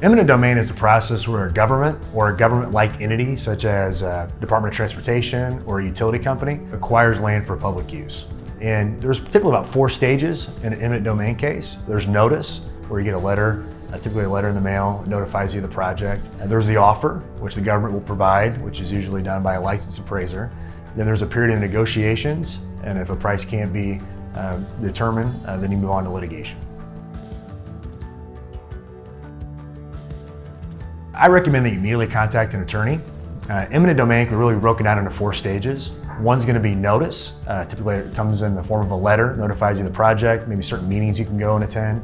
Eminent domain is a process where a government or a government-like entity, such as a Department of Transportation or a utility company, acquires land for public use. And there's typically about 4 stages in an eminent domain case. There's notice, where you get a letter, typically a letter in the mail, notifies you of the project. And there's the offer, which the government will provide, which is usually done by a licensed appraiser. Then there's a period of negotiations, and if a price can't be determined, then you move on to litigation. I recommend that you immediately contact an attorney. Eminent domain can really be broken down into 4 stages. One's going to be notice. Typically it comes in the form of a letter, notifies you of the project, maybe certain meetings you can go and attend.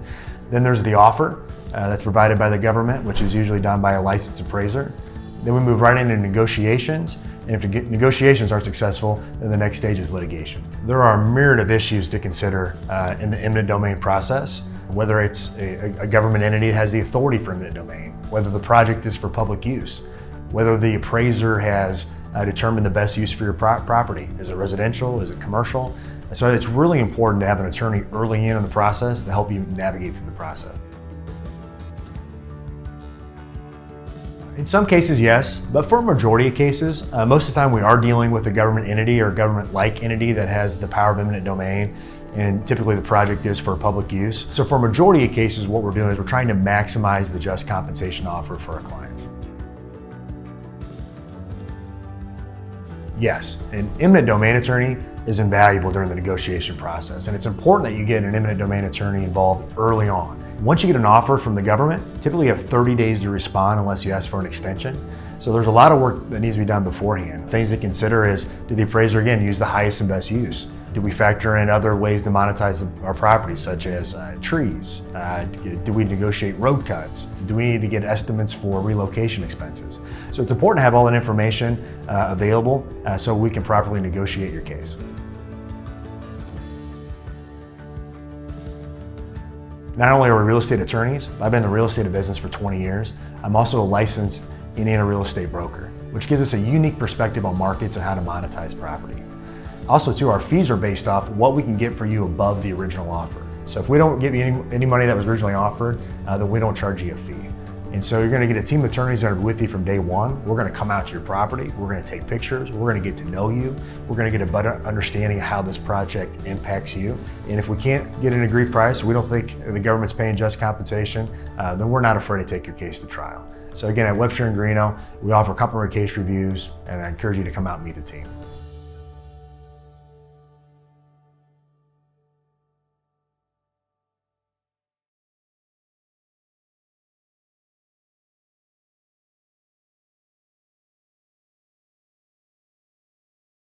Then there's the offer that's provided by the government, which is usually done by a licensed appraiser. Then we move right into negotiations, and if the negotiations aren't successful, then the next stage is litigation. There are a myriad of issues to consider in the eminent domain process, whether it's a government entity that has the authority for eminent domain, whether the project is for public use, whether the appraiser has determined the best use for your property. Is it residential? Is it commercial? So it's really important to have an attorney early in the process to help you navigate through the process. In some cases, yes, but for a majority of cases, most of the time we are dealing with a government entity or a government-like entity that has the power of eminent domain, and typically the project is for public use. So for a majority of cases, what we're doing is we're trying to maximize the just compensation offer for our clients. Yes, an eminent domain attorney is invaluable during the negotiation process, and it's important that you get an eminent domain attorney involved early on. Once you get an offer from the government, typically you have 30 days to respond unless you ask for an extension. So there's a lot of work that needs to be done beforehand. Things to consider is, did the appraiser, again, use the highest and best use? Did we factor in other ways to monetize our property, such as trees? Do we negotiate road cuts? Do we need to get estimates for relocation expenses? So it's important to have all that information available so we can properly negotiate your case. Not only are we real estate attorneys, but I've been in the real estate business for 20 years. I'm also a licensed Indiana real estate broker, which gives us a unique perspective on markets and how to monetize property. Also too, our fees are based off what we can get for you above the original offer. So if we don't give you any money that was originally offered, then we don't charge you a fee. And so you're going to get a team of attorneys that are with you from day one. We're going to come out to your property. We're going to take pictures. We're going to get to know you. We're going to get a better understanding of how this project impacts you. And if we can't get an agreed price, we don't think the government's paying just compensation, then we're not afraid to take your case to trial. So again, at Webster Garino, we offer complimentary case reviews, and I encourage you to come out and meet the team.